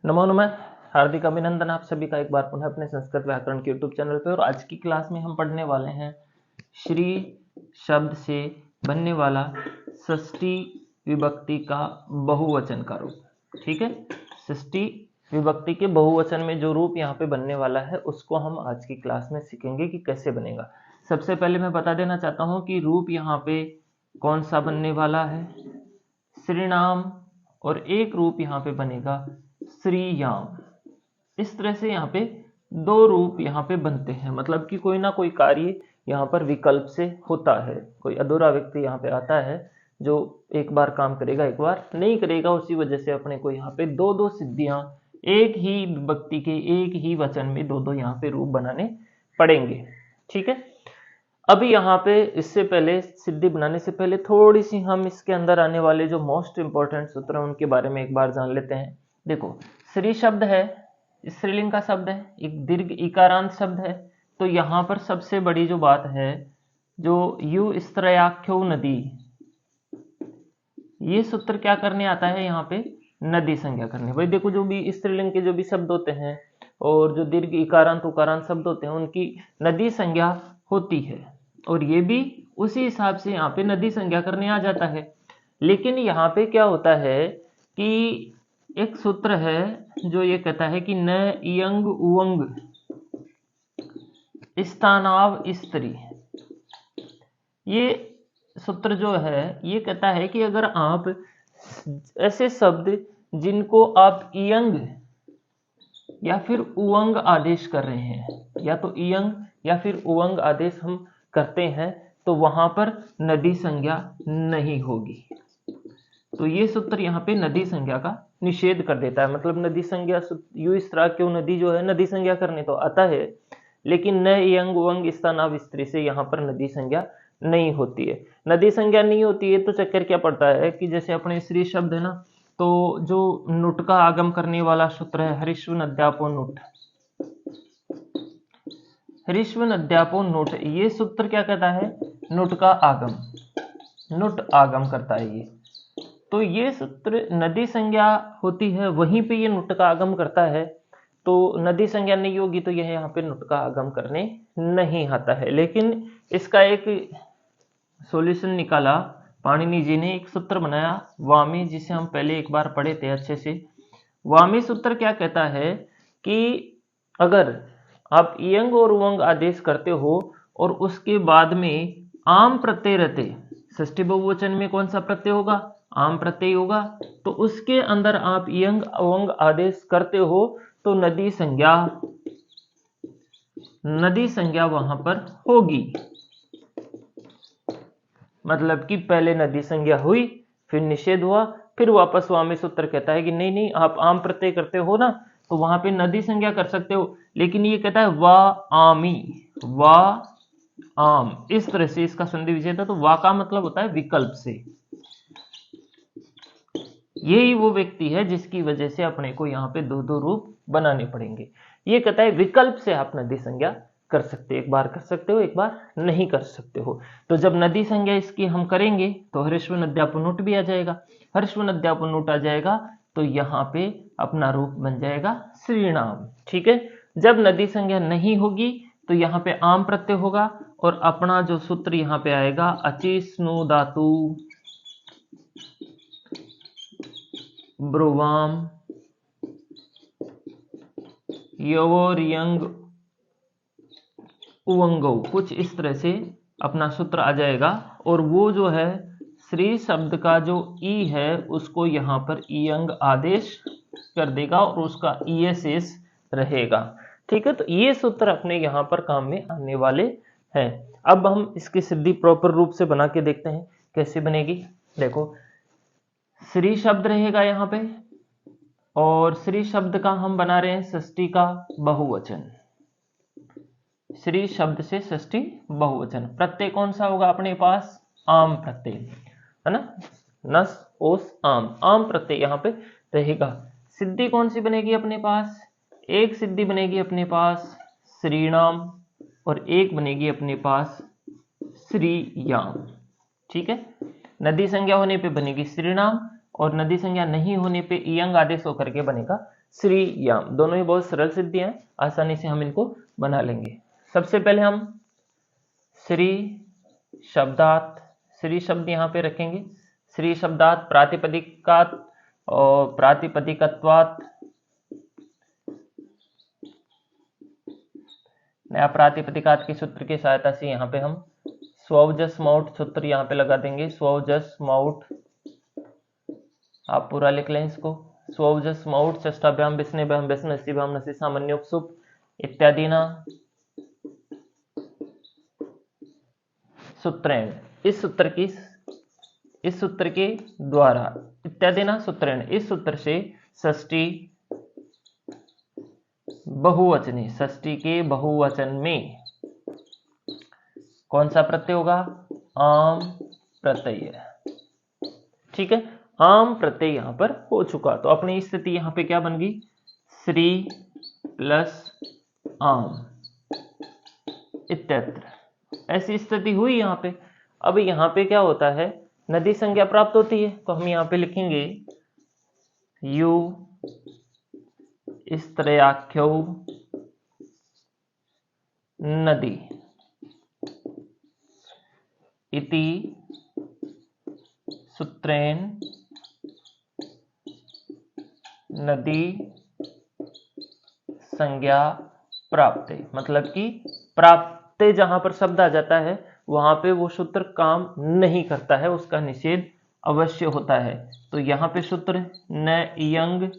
नमो नमः। हार्दिक अभिनंदन आप सभी का एक बार पुनः अपने संस्कृत व्याकरण के यूट्यूब चैनल पे। और आज की क्लास में हम पढ़ने वाले हैं श्री शब्द से बनने वाला षष्ठी विभक्ति का बहुवचन का रूप। ठीक है, षष्ठी विभक्ति के बहुवचन में जो रूप यहाँ पे बनने वाला है उसको हम आज की क्लास में सीखेंगे कि कैसे बनेगा। सबसे पहले मैं बता देना चाहता हूँ कि रूप यहाँ पे कौन सा बनने वाला है, श्रीनाम, और एक रूप यहाँ पे बनेगा श्रीयाम। इस तरह से यहाँ पे दो रूप यहाँ पे बनते हैं, मतलब कि कोई ना कोई कार्य यहाँ पर विकल्प से होता है। कोई अधूरा व्यक्ति यहाँ पे आता है जो एक बार काम करेगा एक बार नहीं करेगा, उसी वजह से अपने को यहाँ पे दो दो सिद्धियां एक ही विभक्ति के एक ही वचन में दो दो यहाँ पे रूप बनाने पड़ेंगे। ठीक है, अभी यहाँ पे इससे पहले सिद्धि बनाने से पहले थोड़ी सी हम इसके अंदर आने वाले जो मोस्ट इंपॉर्टेंट सूत्र हैं उनके बारे में एक बार जान लेते हैं। देखो, श्री शब्द है, स्त्रीलिंग का शब्द है, एक दीर्घ इकारांत शब्द है। तो यहाँ पर सबसे बड़ी जो बात है, जो यू स्त्रयाख्यो नदी, ये सूत्र क्या करने आता है यहाँ पे, नदी संज्ञा करने। भाई देखो, जो भी स्त्रीलिंग के जो भी शब्द होते हैं और जो दीर्घ इकारांत उकारांत शब्द होते हैं उनकी नदी संज्ञा होती है, और ये भी उसी हिसाब से यहाँ पे नदी संज्ञा करने आ जाता है। लेकिन यहाँ पे क्या होता है कि एक सूत्र है जो ये कहता है कि न इयंग उवंग स्थानाव स्त्री। ये सूत्र जो है ये कहता है कि अगर आप ऐसे शब्द जिनको आप इयंग या फिर उवंग आदेश कर रहे हैं, या तो इयंग या फिर उवंग आदेश हम करते हैं, तो वहां पर नदी संज्ञा नहीं होगी। तो ये सूत्र यहाँ पे नदी संज्ञा का निषेध कर देता है। मतलब नदी संज्ञा यू स्त्रा क्यों नदी जो है नदी संज्ञा करने तो आता है, लेकिन न यंग वंग स्थानाव स्त्री से यहाँ पर नदी संज्ञा नहीं होती है। नदी संज्ञा नहीं होती है तो चक्कर क्या पड़ता है कि जैसे अपने श्री शब्द है ना, तो जो नुट का आगम करने वाला सूत्र है हरिश्व नद्यापो नुट, हरिश्व नद्यापो नुट, ये सूत्र क्या कहता है, नुट का आगम, नुट आगम करता है ये। तो ये सूत्र नदी संज्ञा होती है, वहीं पे ये नुट का आगम करता है। तो नदी संज्ञा नहीं होगी तो यह यहाँ पे नुट का आगम करने नहीं आता है। लेकिन इसका एक सॉल्यूशन निकाला पाणिनि जी ने, एक सूत्र बनाया वामी, जिसे हम पहले एक बार पढ़े थे अच्छे से। वामी सूत्र क्या कहता है कि अगर आप इयंग और उवंग आदेश करते हो और उसके बाद में आम प्रत्यय रहते, षष्ठी बहुवचन में कौन सा प्रत्यय होगा, आम प्रत्यय होगा, तो उसके अंदर आप इयंग उवंग आदेश करते हो तो नदी संज्ञा वहां पर होगी। मतलब कि पहले नदी संज्ञा हुई, फिर निषेध हुआ, फिर वापस वामी सूत्र कहता है कि नहीं नहीं, आप आम प्रत्यय करते हो ना, तो वहां पे नदी संज्ञा कर सकते हो। लेकिन ये कहता है वा आमी, वा आम, इस तरह से इसका संधि विच्छेद है। तो वा का मतलब होता है विकल्प से। यही वो व्यक्ति है जिसकी वजह से अपने को यहाँ पे दो दो रूप बनाने पड़ेंगे। ये कहता है विकल्प से आप नदी संज्ञा कर सकते हो, एक बार कर सकते हो एक बार नहीं कर सकते हो। तो जब नदी संज्ञा इसकी हम करेंगे तो हरिश्व नद्यापनुट भी आ जाएगा। हरिश्व नद्यापनुट आ जाएगा तो यहाँ पे अपना रूप बन जाएगा श्रीनाम। ठीक है, जब नदी संज्ञा नहीं होगी तो यहाँ पे आम प्रत्यय होगा, और अपना जो सूत्र यहाँ पे आएगा अचिस्नु धातु ब्रुवाम यवोरियंग उवंगो, कुछ इस तरह से अपना सूत्र आ जाएगा। और वो जो है श्री शब्द का जो ई है उसको यहाँ पर इयंग आदेश कर देगा और उसका ई शेष रहेगा। ठीक है, तो ये सूत्र अपने यहाँ पर काम में आने वाले हैं। अब हम इसकी सिद्धि प्रॉपर रूप से बना के देखते हैं कैसे बनेगी। देखो, श्री शब्द रहेगा यहाँ पे, और श्री शब्द का हम बना रहे हैं षष्ठी का बहुवचन। श्री शब्द से षष्ठी बहुवचन, प्रत्यय कौन सा होगा अपने पास, आम प्रत्यय है ना, नस ओस आम, आम प्रत्यय यहाँ पे रहेगा। सिद्धि कौन सी बनेगी अपने पास, एक सिद्धि बनेगी अपने पास श्रीनाम, और एक बनेगी अपने पास श्रीयाम। ठीक है, नदी संज्ञा होने पे बनेगी श्रीनाम, और नदी संज्ञा नहीं होने पे इयंग आदेश होकर के बनेगा श्री याम। दोनों ही बहुत सरल सिद्धियां हैं, आसानी से हम इनको बना लेंगे। सबसे पहले हम श्री शब्दात, श्री शब्द यहाँ पे रखेंगे। श्री शब्दात प्रातिपदिकात और प्रातिपदिकत्वात, नया प्रातिपदिकात के सूत्र की सहायता से यहाँ पे हम स्वजस मौट सूत्र यहाँ पे लगा देंगे। स्वजस मौट, आप पूरा लिख लें इसको। स्वजस मौट षष्ठाभ्याम विष्णुभ्याम विष्णुभ्याम नसी सामान्योप सुप इत्यादि ना सूत्रेण, इस सूत्र के द्वारा, इत्यादि ना सूत्रेण, इस सूत्र से षष्ठी बहुवचनी, षष्ठी के बहुवचन में कौन सा प्रत्यय होगा? आम प्रत्यय। ठीक है, आम प्रत्यय यहां पर हो चुका, तो अपनी स्थिति यहां पे क्या बन गई? श्री प्लस आम इत्यत्र, ऐसी स्थिति हुई यहां पे। अब यहां पे क्या होता है? नदी संज्ञा प्राप्त होती है, तो हम यहां पे लिखेंगे यू स्त्रयाख्यो नदी इति सूत्रेण नदी संज्ञा प्राप्ते। मतलब कि प्राप्ते जहां पर शब्द आ जाता है वहां पे वो सूत्र काम नहीं करता है, उसका निषेध अवश्य होता है। तो यहां पे सूत्र न इयंग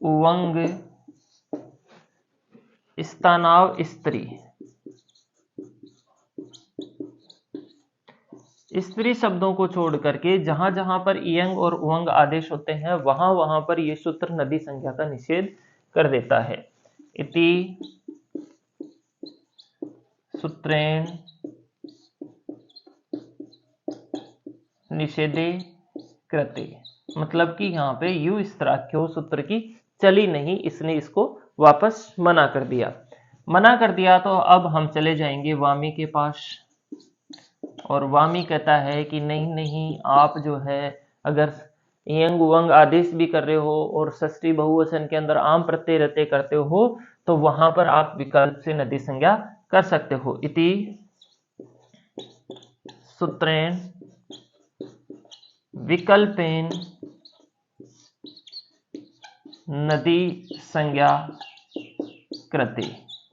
उवंग स्थानाव स्त्री, स्त्री शब्दों को छोड़ करके जहां जहां पर इयंग और उवंग आदेश होते हैं वहां वहां पर ये सूत्र नदी संज्ञा का निषेध कर देता है। इति सूत्रेण निषेधे कृते, मतलब कि यहाँ पे यू स्त्राख्यो सूत्र की चली नहीं, इसने इसको वापस मना कर दिया। मना कर दिया तो अब हम चले जाएंगे वामी के पास, और वामी कहता है कि नहीं नहीं, आप जो है अगर इयंग उवंग आदेश भी कर रहे हो और षष्ठी बहुवचन के अंदर आम प्रत्यय रहते करते हो तो वहां पर आप विकल्प से नदी संज्ञा कर सकते हो। इति सूत्रेण विकल्पेन नदी संज्ञा कृते,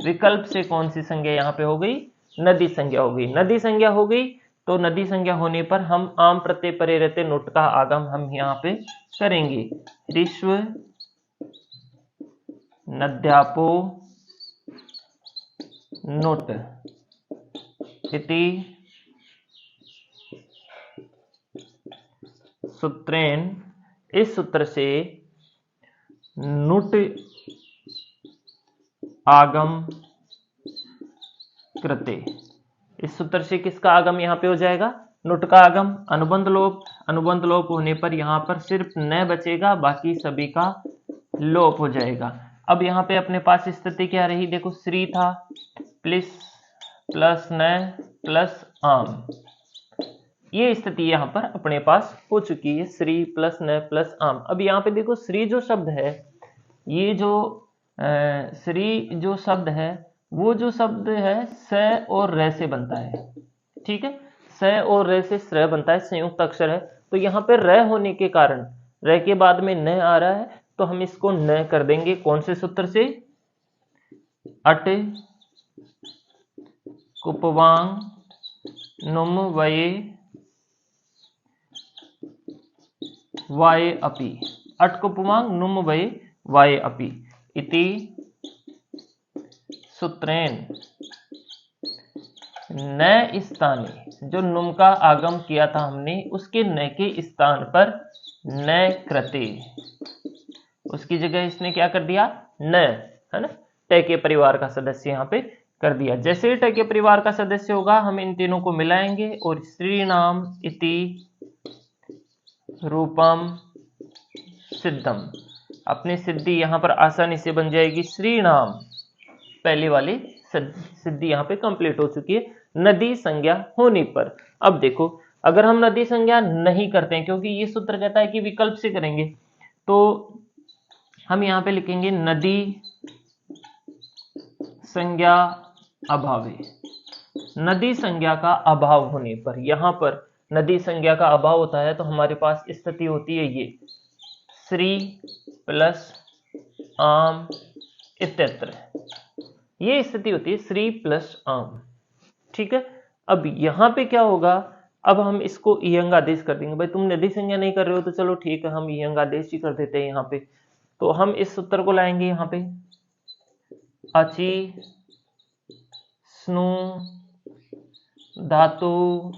विकल्प से कौन सी संज्ञा यहाँ पे हो गई? नदी संज्ञा हो गई। नदी संज्ञा हो गई तो नदी संज्ञा होने पर हम आम प्रत्यय परे रहते नुट का आगम हम यहाँ पे करेंगे। ऋष्व नद्यापो नुट इति सूत्रेण, इस सूत्र से नुट आगम कृते, इस सूत्र से किसका आगम यहाँ पे हो जाएगा? नुट का आगम। अनुबंध लोप, अनुबंध लोप होने पर यहाँ पर सिर्फ न बचेगा, बाकी सभी का लोप हो जाएगा। अब यहाँ पे अपने पास स्थिति क्या रही? देखो, श्री था प्लस न प्लस आम, ये स्थिति यहाँ पर अपने पास हो चुकी है, श्री प्लस न प्लस आम। अब यहाँ पे देखो, श्री जो शब्द है, ये जो श्री जो शब्द है वो जो शब्द है स और र से बनता है। ठीक है, स और र से श्र बनता है, संयुक्त अक्षर है। तो यहाँ पे र होने के कारण र के बाद में न आ रहा है, तो हम इसको न कर देंगे। कौन से सूत्र से? अट कुपवांग नुम वये वाये अपि, अट कुपवांग नुम वये वाये अपि इति सूत्रेण न स्थाने, जो नुम का आगम किया था हमने उसके न के स्थान पर न कृते, उसकी जगह इसने क्या कर दिया? न, है ना, ट के परिवार का सदस्य यहाँ पे कर दिया। जैसे ही ट के परिवार का सदस्य होगा हम इन तीनों को मिलाएंगे और श्री नाम इति रूपम सिद्धम, अपनी सिद्धि यहाँ पर आसानी से बन जाएगी श्री नाम, पहली वाली सिद्धि यहाँ पे कंप्लीट हो चुकी है नदी संज्ञा होने पर। अब देखो, अगर हम नदी संज्ञा नहीं करते हैं, क्योंकि ये सूत्र कहता है कि विकल्प से करेंगे, तो हम यहाँ पे लिखेंगे नदी संज्ञा अभावे। नदी संज्ञा का अभाव होने पर, यहां पर नदी संज्ञा का अभाव होता है तो हमारे पास स्थिति होती है ये श्री प्लस आम इत्यत्र, ये स्थिति होती है श्री प्लस आम। ठीक है, अब यहां पे क्या होगा, अब हम इसको इयंग आदेश कर देंगे। भाई तुम नदी संज्ञा नहीं कर रहे हो तो चलो ठीक है, हम इयंग आदेश ही कर देते हैं यहाँ पे। तो हम इस सूत्र को लाएंगे यहाँ पे, अचि स्नु धातु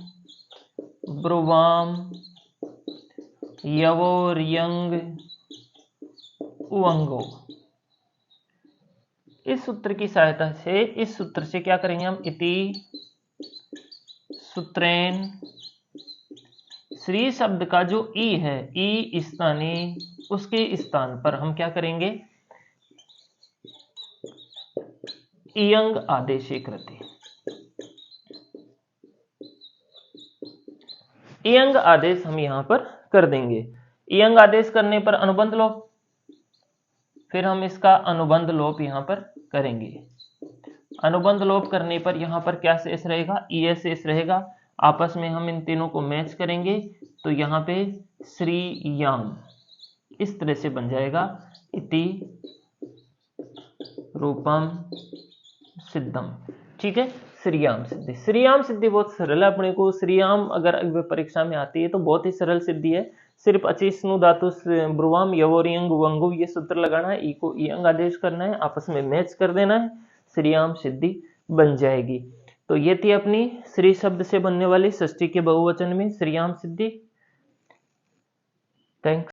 ब्रुवाम यवोर्यंग उवंगो। इस सूत्र की सहायता से, इस सूत्र से क्या करेंगे हम, इति सूत्रेन श्री शब्द का जो ई है, ई स्थानी, उसके स्थान पर हम क्या करेंगे, इयंग आदेशे कृते। इयंग आदेश हम यहां पर कर देंगे। इयंग आदेश करने पर अनुबंध लोप, फिर हम इसका अनुबंध लोप यहां पर करेंगे। अनुबंध लोप करने पर यहां पर क्या शेष रहेगा, ई शेष रहेगा। आपस में हम इन तीनों को मैच करेंगे तो यहाँ पे श्री याम इस तरह से बन जाएगा, इति रूपम सिद्धम। ठीक है, श्रीयाम सिद्धि। श्रीयाम सिद्धि बहुत सरल है, अपने को श्रीयाम अगर परीक्षा में आती है तो बहुत ही सरल सिद्धि है। सिर्फ अचिष्णु धातु ब्रुवाम यवोरियंग वंगु ये सूत्र लगाना है, ई को इयंग आदेश करना है, आपस में मैच कर देना है, श्रीयाम सिद्धि बन जाएगी। तो ये थी अपनी श्री शब्द से बनने वाली षष्ठी के बहुवचन में श्रीयाम सिद्धि। थैंक्स।